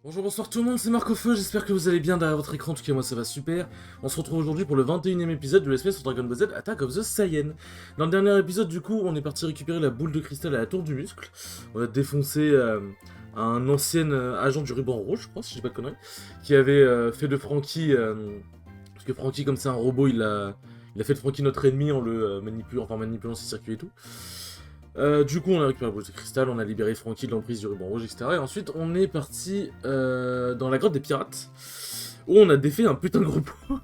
Bonjour, bonsoir tout le monde, c'est Marc au Feu, j'espère que vous allez bien derrière votre écran, en tout cas moi ça va super. On se retrouve aujourd'hui pour le 21 e épisode de l'espèce sur Dragon Ball Z Attack of the Saiyan. Dans le dernier épisode du coup, on est parti récupérer la boule de cristal à la tour du muscle. On a défoncé un ancien agent du ruban rouge, je crois, si j'ai pas de conneries, qui avait fait de Franky, parce que Franky comme c'est un robot, il a fait de Franky notre ennemi en le manipulant ses circuits et tout. Du coup, on a récupéré la boule de cristal, on a libéré Franky de l'emprise du ruban rouge, etc. Et ensuite, on est parti dans la grotte des pirates, où on a défait un putain de gros poulpe.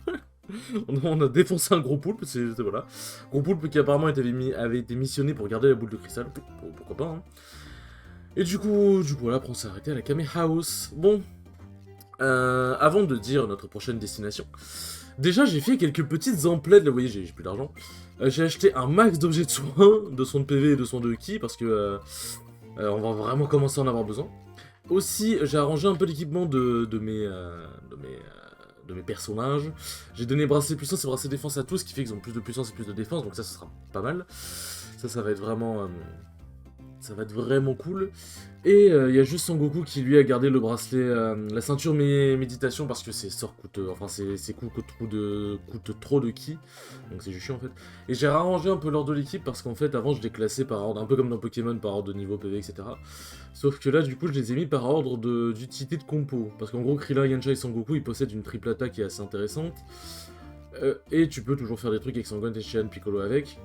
On a défoncé un gros poulpe, voilà. Gros poulpe qui apparemment avait été missionné pour garder la boule de cristal, pourquoi pas, hein. Et du coup, voilà, après on s'est arrêté à la Kame House. Bon, avant de dire notre prochaine destination, déjà j'ai fait quelques petites emplettes, là vous voyez j'ai plus d'argent. J'ai acheté un max d'objets de soins, de soins de PV et de soins de ki, parce que on va vraiment commencer à en avoir besoin. Aussi, j'ai arrangé un peu l'équipement de mes personnages. J'ai donné bracelet puissance et bracelet défense à tous, ce qui fait qu'ils ont plus de puissance et plus de défense, donc ça, ce sera pas mal. Ça va être vraiment... ça va être vraiment cool. Et il y a juste Sangoku qui lui a gardé le bracelet, la ceinture méditation parce que ses sorts coûtent, enfin ses coups coûtent trop de ki, donc c'est juste chiant en fait. Et j'ai arrangé un peu l'ordre de l'équipe parce qu'en fait avant je les classais par ordre, un peu comme dans Pokémon par ordre de niveau PV etc. Sauf que là du coup je les ai mis par ordre d'utilité de compo, parce qu'en gros Krillin, Yamcha et Sangoku ils possèdent une triple attaque qui est assez intéressante. Et tu peux toujours faire des trucs avec Sangoku, Tenshinhan, Piccolo avec.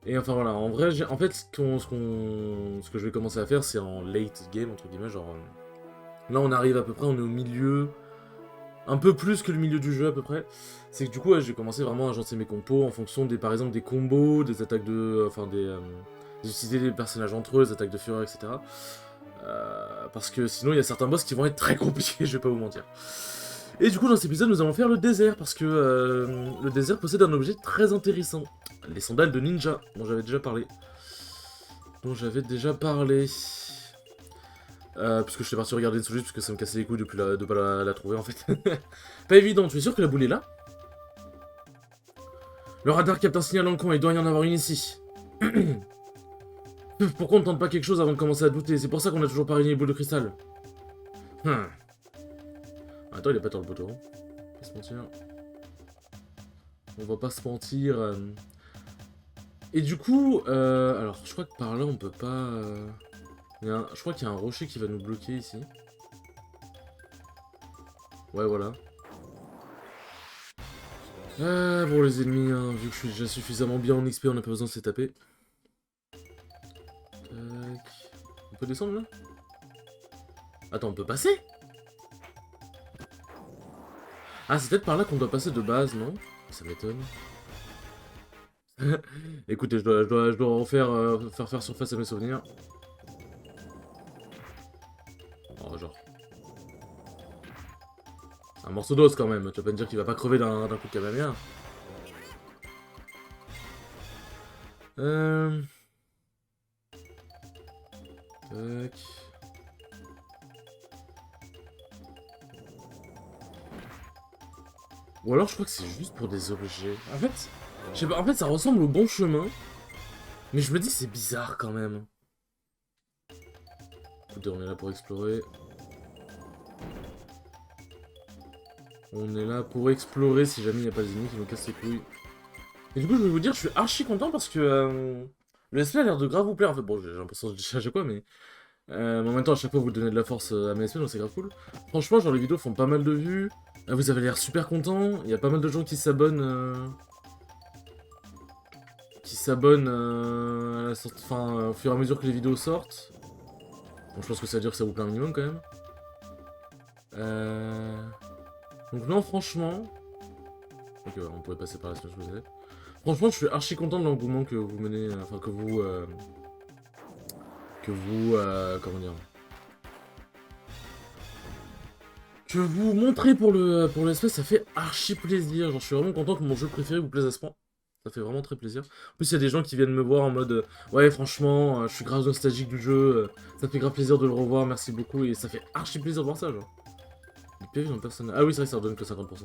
Et enfin voilà, en vrai, en fait, ce que je vais commencer à faire, c'est en late game, entre guillemets, genre... là, on arrive à peu près, on est au milieu... un peu plus que le milieu du jeu, à peu près. C'est que du coup, ouais, je vais commencer vraiment à agencer mes compos en fonction, par exemple, des combos, des attaques de... enfin, des utilités des personnages entre eux, des attaques de fureur, etc. Parce que sinon, il y a certains boss qui vont être très compliqués, je vais pas vous mentir. Et du coup, dans cet épisode, nous allons faire le désert, parce que le désert possède un objet très intéressant. Les sandales de ninja, dont j'avais déjà parlé. Puisque je suis parti regarder une solution, parce que ça me cassait les couilles depuis de pas la trouver, en fait. Pas évident, tu es sûr que la boule est là? Le radar capte un signal en coin, il doit y en avoir une ici. Pourquoi on ne tente pas quelque chose avant de commencer à douter? C'est pour ça qu'on a toujours pas réuni les boules de cristal. Attends, il est pas dans le poteau. On va pas se mentir. On va pas se mentir. Et du coup, alors je crois que par là on peut pas... je crois qu'il y a un rocher qui va nous bloquer ici. Ouais, voilà. Bon les ennemis, hein, vu que je suis déjà suffisamment bien en XP, on n'a pas besoin de se taper. Tac. On peut descendre là? Attends, on peut passer? Ah, c'est peut-être par là qu'on doit passer de base, non? Ça m'étonne. Écoutez, je dois refaire faire surface à mes souvenirs. Oh, genre. Un morceau d'os quand même, tu vas pas me dire qu'il va pas crever d'un coup de Kamehameha. Tac. Ou alors je crois que c'est juste pour des objets. En fait, je sais pas, en fait ça ressemble au bon chemin. Mais je me dis que c'est bizarre quand même. Écoutez, on est là pour explorer. On est là pour explorer si jamais il n'y a pas des ennemis qui nous cassent les couilles. Et du coup, je vais vous dire, je suis archi content parce que le SP a l'air de grave vous plaire. En fait, bon, j'ai l'impression de dire à chaque fois, mais en même temps, à chaque fois, vous donnez de la force à mes SP, donc c'est grave cool. Franchement, genre, les vidéos font pas mal de vues. Vous avez l'air super content. Il y a pas mal de gens qui s'abonnent. Enfin, au fur et à mesure que les vidéos sortent. Bon, je pense que ça veut dire que ça vous plaît un minimum quand même. Donc non, franchement... Ok, on pourrait passer par la situation que vous avez. Franchement, je suis archi content de l'engouement que vous menez... Enfin, que vous... comment dire... Que vous montrez pour l'espèce, ça fait archi plaisir. Genre, je suis vraiment content que mon jeu préféré vous plaise à ce point. Ça fait vraiment très plaisir. En plus, il y a des gens qui viennent me voir en mode ouais, franchement, je suis grave nostalgique du jeu. Ça fait grave plaisir de le revoir, merci beaucoup. Et ça fait archi plaisir de voir ça, genre. Du PV dans personne. Ah oui, c'est vrai, ça redonne que 50%.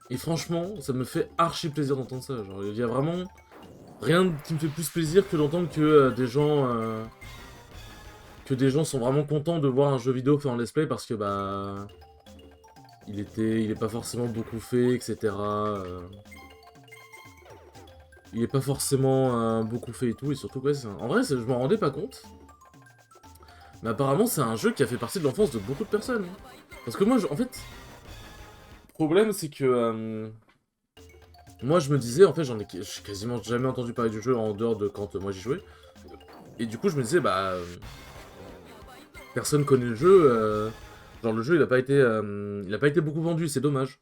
Et franchement, ça me fait archi plaisir d'entendre ça. Genre, il y a vraiment rien qui me fait plus plaisir que d'entendre que des gens. que des gens sont vraiment contents de voir un jeu vidéo fait en let's play parce que bah il est pas forcément beaucoup fait, etc. Il est pas forcément beaucoup fait et tout, et surtout ouais, en vrai je m'en rendais pas compte. Mais apparemment c'est un jeu qui a fait partie de l'enfance de beaucoup de personnes. Parce que moi en fait, le problème c'est que moi je me disais, en fait j'ai quasiment jamais entendu parler du jeu en dehors de quand moi j'y jouais. Et du coup je me disais bah personne connaît le jeu, genre le jeu il a pas été beaucoup vendu, c'est dommage.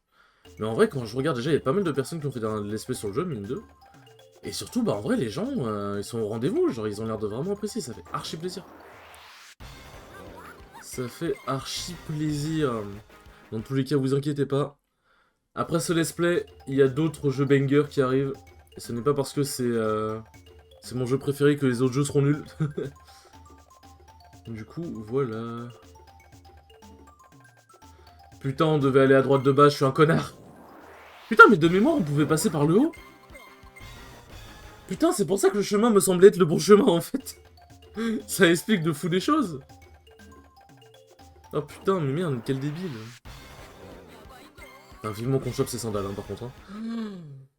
Mais en vrai quand je regarde déjà il y a pas mal de personnes qui ont fait un let's play sur le jeu, mine de. Et surtout bah en vrai les gens ils sont au rendez-vous, genre ils ont l'air de vraiment apprécier, ça fait archi plaisir. Ça fait archi plaisir. Dans tous les cas vous inquiétez pas. Après ce let's play, il y a d'autres jeux bangers qui arrivent. Et ce n'est pas parce que c'est mon jeu préféré que les autres jeux seront nuls. Du coup, voilà. Putain, on devait aller à droite de base, je suis un connard. Putain, mais de mémoire, on pouvait passer par le haut. Putain, c'est pour ça que le chemin me semblait être le bon chemin, en fait. Ça explique de fou des choses. Oh putain, mais merde, quel débile. Enfin, vivement qu'on chope ses sandales, hein, par contre. Hein.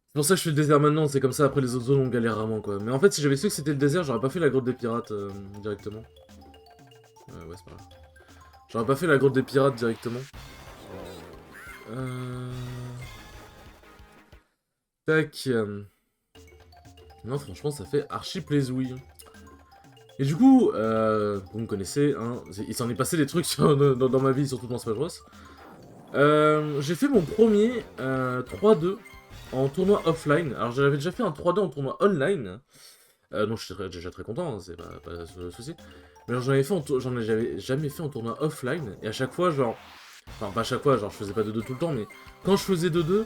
C'est pour ça que je fais le désert maintenant, c'est comme ça, après les autres zones, on galère vraiment, quoi. Mais en fait, si j'avais su que c'était le désert, j'aurais pas fait la grotte des pirates directement. Ouais, c'est pas grave. J'aurais pas fait la grotte des pirates directement. Tac. Non, franchement, ça fait archi plaisouille. Et du coup, vous me connaissez, hein, il s'en est passé des trucs dans ma vie, surtout dans Smash Bros. J'ai fait mon premier 3-2 en tournoi offline. Alors j'avais déjà fait un 3-2 en tournoi online. Donc je suis déjà très content, hein, c'est pas le souci. Mais j'en avais jamais fait en tournoi offline. Et à chaque fois, genre... Enfin, pas à chaque fois, genre je faisais pas 2-2 tout le temps, mais quand je faisais 2-2,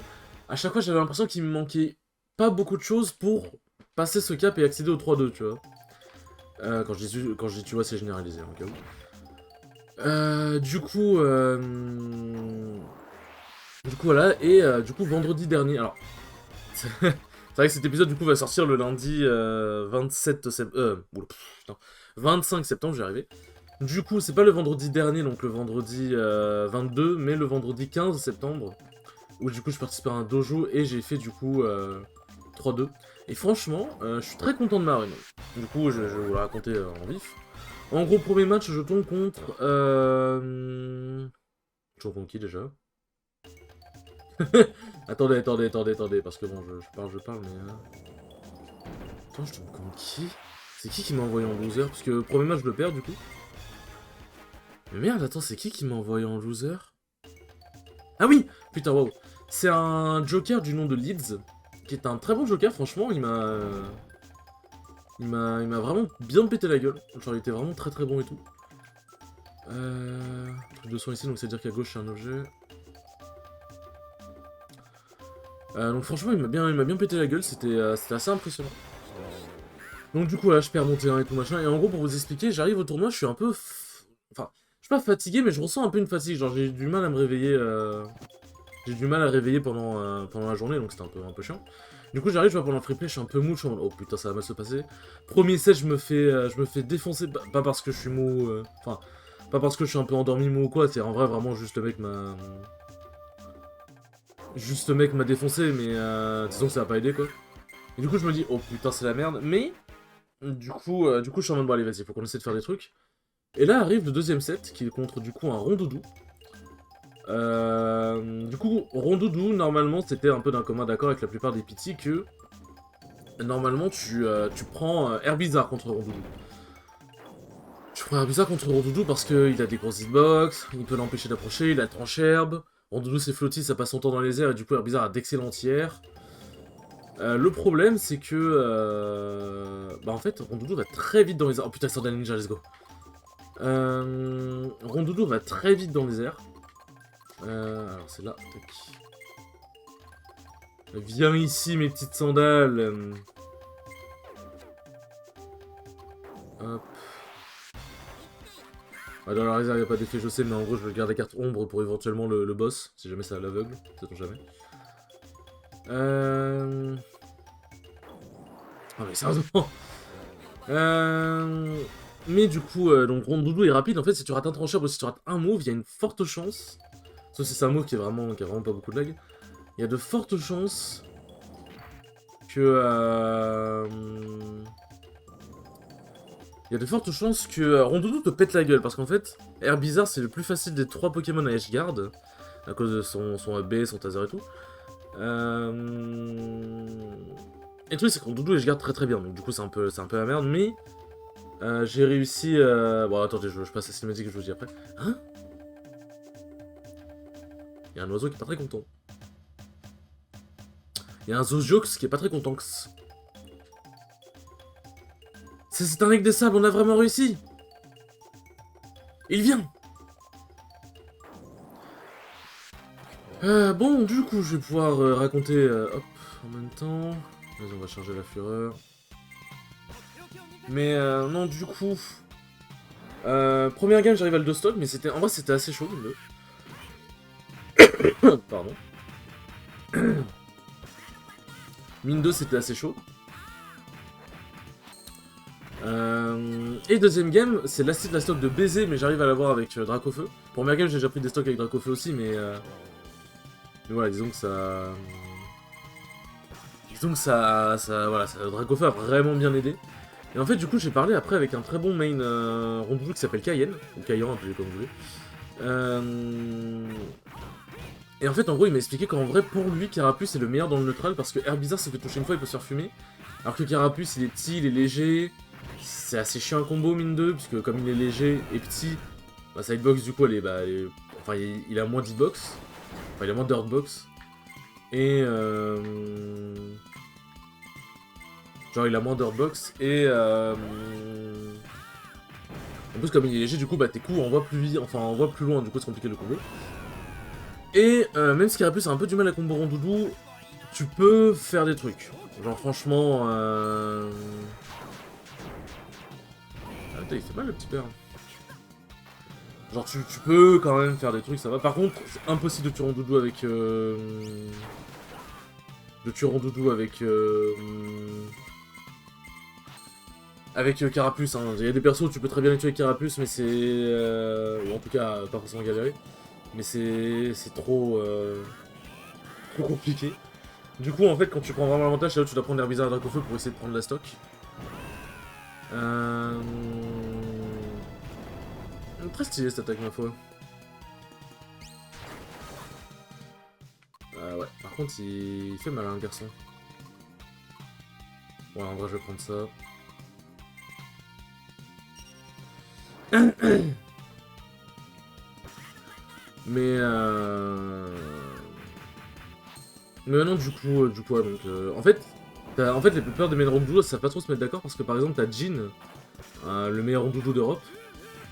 à chaque fois j'avais l'impression qu'il me manquait pas beaucoup de choses pour passer ce cap et accéder au 3-2, tu vois. Quand je dis tu vois, c'est généralisé, en cas où. Du coup, voilà, et du coup, vendredi dernier, alors... c'est vrai que cet épisode, du coup, va sortir le lundi 27 septembre... 25 septembre, j'y arrivé. Du coup, c'est pas le vendredi dernier, donc le vendredi 22, mais le vendredi 15 septembre, où du coup, je participais à un dojo, et j'ai fait, du coup, 3-2. Et franchement, je suis très content de ma réunion. Du coup, je vais vous la raconter en vif. En gros, premier match, je tombe contre... Je tombe contre qui, déjà? attendez, parce que bon, je parle, mais... Attends, je tombe contre qui? C'est qui m'a envoyé en loser? Parce que premier match, je le perds, du coup. Mais merde, attends, c'est qui m'a envoyé en loser? Ah oui! Putain, waouh! C'est un joker du nom de Leeds, qui est un très bon joker, franchement, il m'a vraiment bien pété la gueule. Genre, il était vraiment très très bon et tout. Truc de son ici, donc c'est à dire qu'à gauche, c'est un objet. Donc franchement, il m'a bien pété la gueule, c'était assez impressionnant. Donc du coup, là, je perds mon terrain et tout machin. Et en gros, pour vous expliquer, j'arrive au tournoi, je suis un peu... Enfin, je suis pas fatigué, mais je ressens un peu une fatigue. Genre, j'ai du mal à me réveiller... J'ai du mal à réveiller pendant la journée, donc c'était un peu chiant. Du coup, j'arrive, je vois pendant le free play, je suis un peu mou, je suis en mode, oh putain, ça va mal se passer. Premier set, je me fais défoncer, pas parce que je suis mou... Enfin, pas parce que je suis un peu endormi mou ou quoi, c'est en vrai, vraiment, juste le mec m'a... Juste le mec m'a défoncé, mais disons que ça a pas aidé, quoi. Et du coup, je me dis, oh putain, c'est la merde, mais... du coup, je suis en mode, bon allez, vas-y, faut qu'on essaie de faire des trucs. Et là arrive le deuxième set, qui est contre, du coup, un Rondoudou. Du coup, Rondoudou, normalement, c'était un peu d'un commun d'accord avec la plupart des PT que... Normalement, tu prends Herbizarre contre Rondoudou. Tu prends Herbizarre contre Rondoudou parce qu'il a des grosses hitbox, il peut l'empêcher d'approcher, il a tranche-herbe. Rondoudou, c'est flotti, ça passe son temps dans les airs, et du coup, Herbizarre a d'excellents tiers. Le problème, c'est que... Bah en fait, Rondoudou va très vite dans les airs. Oh putain, il sort d'un ninja, let's go. Rondoudou va très vite dans les airs. Alors c'est là, tac. Viens ici, mes petites sandales. Hop. Ah, dans la réserve, il n'y a pas d'effet, je sais, mais en gros, je vais garder la carte ombre pour éventuellement le boss, si jamais c'est à l'aveugle, sait-on jamais. Ah mais sérieusement. Mais du coup, donc Rondoudou est rapide. En fait, si tu rates un trancheur ou si tu rates un move, il y a une forte chance. Sauf si c'est un move qui a vraiment pas beaucoup de lag. Il y a de fortes chances que. Il y a de fortes chances que Rondoudou te pète la gueule. Parce qu'en fait, Herbizarre, c'est le plus facile des 3 Pokémon à Edgeguard. À cause de son AB, son taser et tout. Et le truc, c'est que Rondoudou Edgeguard très très bien. Donc du coup, c'est un peu la merde. Mais. J'ai réussi. Bon, attendez, je passe la cinématique que je vous dis après. Hein? Il y a un oiseau qui est pas très content. Il y a un Zoziox qui est pas très content. C'est un mec de sable, on a vraiment réussi. Il vient. Bon, du coup, je vais pouvoir raconter hop, en même temps. Vas-y, on va charger la fureur. Mais non, du coup... première game, j'arrive à le 2 stock, mais en vrai, c'était assez chaud, le... Pardon. Mine 2, c'était assez chaud. Et deuxième game, c'est l'acide la stock de baiser, mais j'arrive à l'avoir avec Dracofeu. Première game, j'ai déjà pris des stocks avec Dracofeu aussi, mais voilà, disons que ça... voilà, Dracofeu a vraiment bien aidé. Et en fait, du coup, j'ai parlé après avec un très bon main Rondoudou qui s'appelle Cayenne, ou Caillan, appelez comme vous voulez. Et en fait, en gros, il m'a expliqué qu'en vrai, pour lui, Carapuce est le meilleur dans le neutral parce que Herbizarre, c'est que toucher une fois, il peut se faire fumer. Alors que Carapuce, il est petit, il est léger. C'est assez chiant un combo, mine 2, puisque comme il est léger et petit, bah, sa hitbox, du coup, enfin, il a moins d'hitbox. Enfin, il a moins d'hurtbox. Et genre, il a moins d'hurtbox. Et en plus, comme il est léger, du coup, bah, tes coups envoient plus vite, enfin, envoient plus loin, du coup, c'est compliqué le combo. Et même si Carapuce a un peu du mal à combo Rondoudou, tu peux faire des trucs. Genre, franchement... Ah, putain, il fait mal, le petit père. Genre, tu peux quand même faire des trucs, ça va. Par contre, c'est impossible de tuer Rondoudou avec... Avec Carapuce, hein. Il y a des persos où tu peux très bien les tuer avec Carapuce, mais c'est... ou en tout cas, pas forcément galérer. Mais c'est trop compliqué. Du coup, en fait, quand tu prends vraiment l'avantage, c'est là où tu dois prendre l'Herbizarre et Dracofeu pour essayer de prendre la stock. Très stylé cette attaque, ma foi. Ouais, par contre, il fait mal, hein, le garçon. Ouais, en vrai, je vais prendre ça. Mais non, du coup, ouais, donc... en fait, les plupart des main Rondoudou, ça savent pas trop se mettre d'accord parce que, par exemple, t'as Jin, le meilleur Rondoudou d'Europe,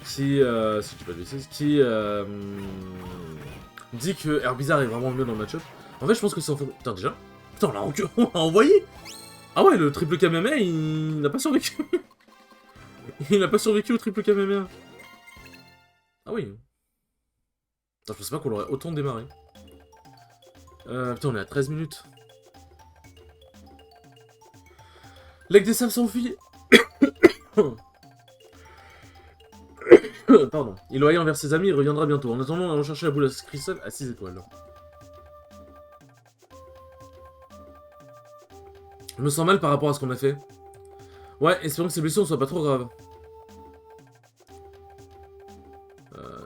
qui, si tu pas de bêtises, qui dit que Herbizarre est vraiment mieux dans le match-up. En fait, je pense que c'est en fait... Putain, déjà? Putain, on l'a envoyé. Ah ouais, le triple Kamehameha, il n'a pas survécu. Il n'a pas survécu au triple Kamehameha. Ah oui. Putain, je pensais pas qu'on l'aurait autant démarré. Putain, on est à 13 minutes. L'aigle des sables s'enfuit. Pardon. Il loyal envers ses amis, il reviendra bientôt. En attendant, on va rechercher la boule à cristal à 6 étoiles. Je me sens mal par rapport à ce qu'on a fait. Ouais, espérons que ces blessures ne soient pas trop graves.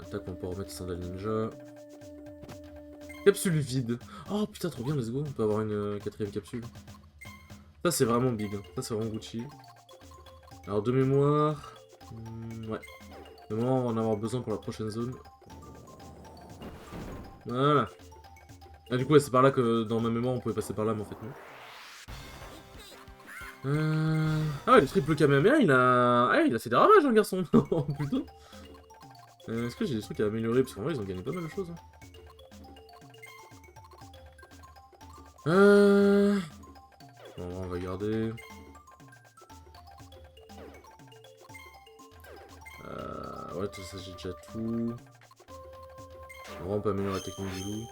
Tac, on peut remettre Sandal Ninja. Capsule vide. Oh putain, trop bien, let's go. On peut avoir une quatrième capsule. Ça, c'est vraiment big. Ça, c'est vraiment Gucci. Alors, de mémoire... ouais. De mémoire, on va en avoir besoin pour la prochaine zone. Voilà. Ah, du coup, ouais, c'est par là que dans ma mémoire, on pouvait passer par là, mais en fait, non. Ah ouais, le triple Kamehameha, il a... Ah, il a fait des ravages, hein, garçon. Plutôt. Est-ce que j'ai des trucs à améliorer? Parce qu'en vrai, ils ont gagné pas mal de choses. Hein. Bon, on va garder. Ouais, tout ça, j'ai déjà tout. En vrai, on peut améliorer la technique du loup.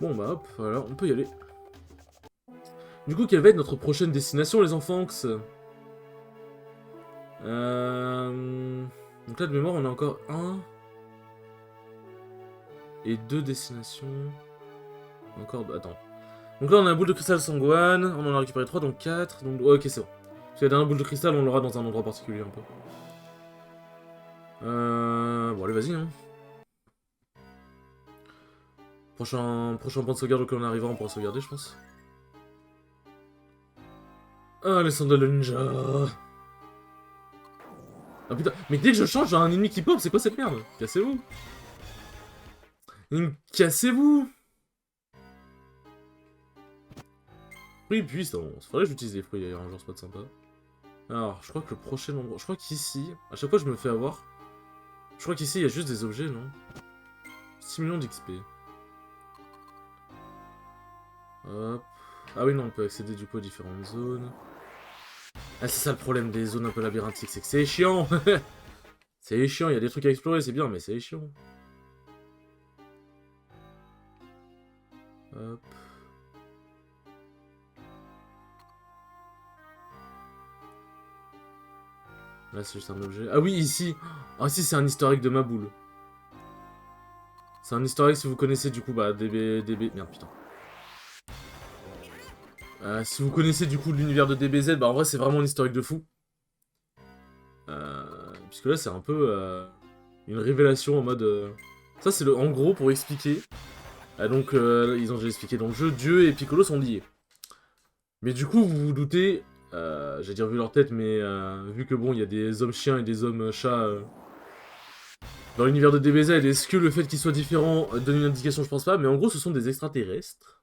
Bon, bah hop, voilà, on peut y aller. Du coup, quelle va être notre prochaine destination, les enfants? Donc là, de mémoire, on a encore 1 et 2 destinations. Encore... Attends. Donc là, on a la boule de cristal Sangwan. On en a récupéré 3, donc 4. Donc... Ouais, ok, c'est bon. Parce que la dernière boule de cristal, on l'aura dans un endroit particulier, un peu. Bon, allez, vas-y, hein. Prochain point de sauvegarde auquel on arrivera, on pourra sauvegarder, je pense. Ah, les sandales de ninja. Ah putain, mais dès que je change, j'ai un ennemi qui pop, c'est quoi cette merde? Cassez-vous. Cassez-vous. Fruits puissance. Faudrait que j'utilise les fruits d'ailleurs, un jour, c'est pas de sympa. Alors, je crois que le prochain endroit... Je crois qu'ici... À chaque fois, je me fais avoir. Je crois qu'ici, il y a juste des objets, non? 6 millions d'XP. Hop. Ah oui, non, on peut accéder du coup à différentes zones. Ah, c'est ça le problème des zones un peu labyrinthiques, c'est que c'est chiant. C'est chiant, il y a des trucs à explorer, c'est bien, mais c'est chiant. Hop. Là, c'est juste un objet. Ah oui, ici. Ah, ici, c'est un historique de ma boule. C'est un historique si vous connaissez du coup, bah, DB... Merde, putain. Si vous connaissez du coup l'univers de DBZ, bah en vrai, c'est vraiment un historique de fou. Puisque là, c'est un peu une révélation en mode... Ça, c'est le en gros pour expliquer. Donc, ils ont déjà expliqué dans le jeu, Dieu et Piccolo sont liés. Mais du coup, vous vous doutez, j'ai dire vu leur tête, mais vu que bon, il y a des hommes chiens et des hommes chats dans l'univers de DBZ, est-ce que le fait qu'ils soient différents donne une indication? Je pense pas, mais en gros, ce sont des extraterrestres.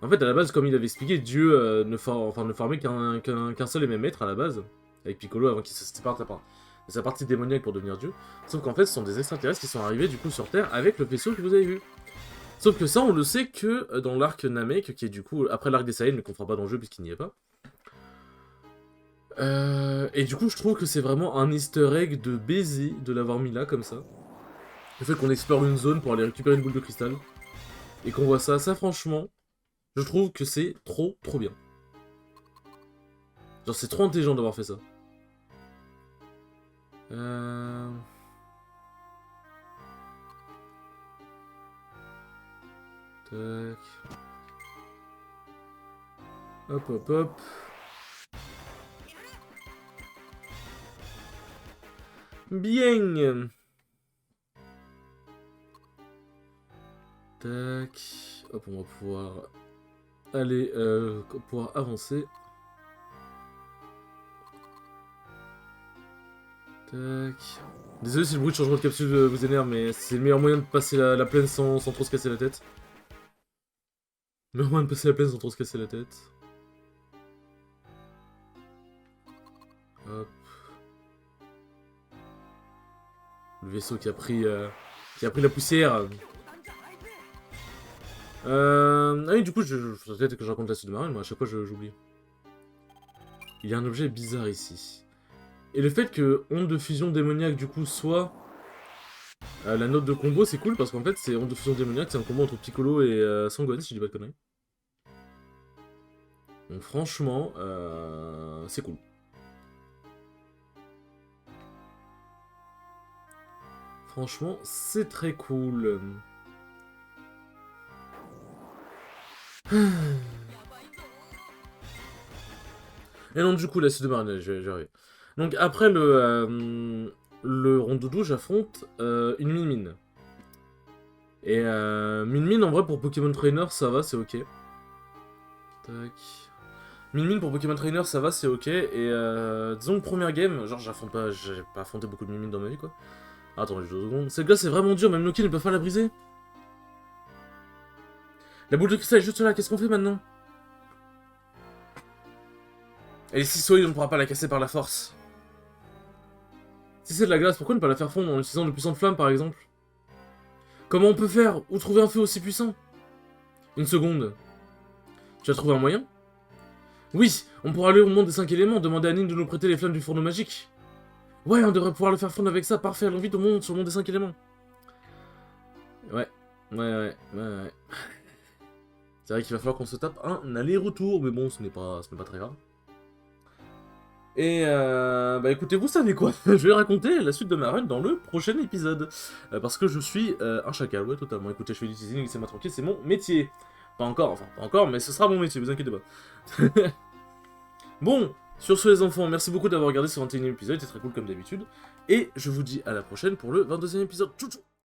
En fait, à la base, comme il avait expliqué, Dieu ne formait qu'un seul et même être à la base, avec Piccolo avant qu'il se sépare de sa partie démoniaque pour devenir Dieu. Sauf qu'en fait, ce sont des extraterrestres qui sont arrivés du coup sur Terre avec le vaisseau que vous avez vu. Sauf que ça, on le sait que dans l'arc Namek, qui est du coup après l'arc des Saiyans, mais qu'on fera pas dans le jeu puisqu'il n'y est pas. Et du coup, je trouve que c'est vraiment un easter egg de baiser de l'avoir mis là, comme ça. Le fait qu'on explore une zone pour aller récupérer une boule de cristal. Et qu'on voit ça, franchement, je trouve que c'est trop bien. Genre, c'est trop intelligent d'avoir fait ça. Tac. Hop, hop, hop. Bien. Tac. Hop, on va pouvoir aller, pouvoir avancer. Tac. Désolé si le bruit de changement de capsule vous énerve, mais c'est le meilleur moyen de passer la plaine sans trop se casser la tête. Le meilleur moyen de passer la plaine sans trop se casser la tête. Hop. Le vaisseau qui a pris la poussière. Ah oui, du coup, peut-être que je raconte la suite de Marine, moi à chaque fois j'oublie. Il y a un objet bizarre ici. Et le fait que onde de fusion démoniaque du coup soit la note de combo, c'est cool parce qu'en fait c'est onde de fusion démoniaque, c'est un combo entre Piccolo et Sangwan si je dis pas de conneries. Donc franchement, c'est cool. Franchement, c'est très cool. Et donc du coup, la suite de Marine, je vais arriver. Donc après le Rondoudou, j'affronte une Min-Min. Et Min-Min, en vrai, pour Pokémon Trainer, ça va, c'est ok. Tac. Min-Min pour Pokémon Trainer, ça va, c'est ok. Et disons que première game, genre j'ai pas affronté beaucoup de Min-Min dans ma vie, quoi. Attends, juste 2 secondes. Cette glace est vraiment dure, même Loki ne peut pas la briser. La boule de cristal est juste là, qu'est-ce qu'on fait maintenant? Elle est si solide, on ne pourra pas la casser par la force. Si c'est de la glace, pourquoi ne pas la faire fondre en utilisant de puissantes flammes, par exemple? Comment on peut faire? Où trouver un feu aussi puissant? Une seconde. Tu as trouvé un moyen? Oui, on pourra aller au monde des 5 éléments, demander à Nin de nous prêter les flammes du fourneau magique. Ouais, on devrait pouvoir le faire fondre avec ça, parfait, allons vite au monde, sur le monde des 5 éléments. Ouais. C'est vrai qu'il va falloir qu'on se tape un aller-retour, mais bon, ce n'est pas très grave. Et bah écoutez, vous savez quoi? Je vais raconter la suite de ma run dans le prochain épisode. Parce que je suis un chacal, ouais, totalement. Écoutez, je fais du teasing, laissez-moi tranquille, c'est mon métier. Pas encore, enfin, pas encore, mais ce sera mon métier, vous inquiétez pas. Bon, sur ce les enfants, merci beaucoup d'avoir regardé ce 21e épisode, c'est très cool comme d'habitude. Et je vous dis à la prochaine pour le 22e épisode. Tchou tchou!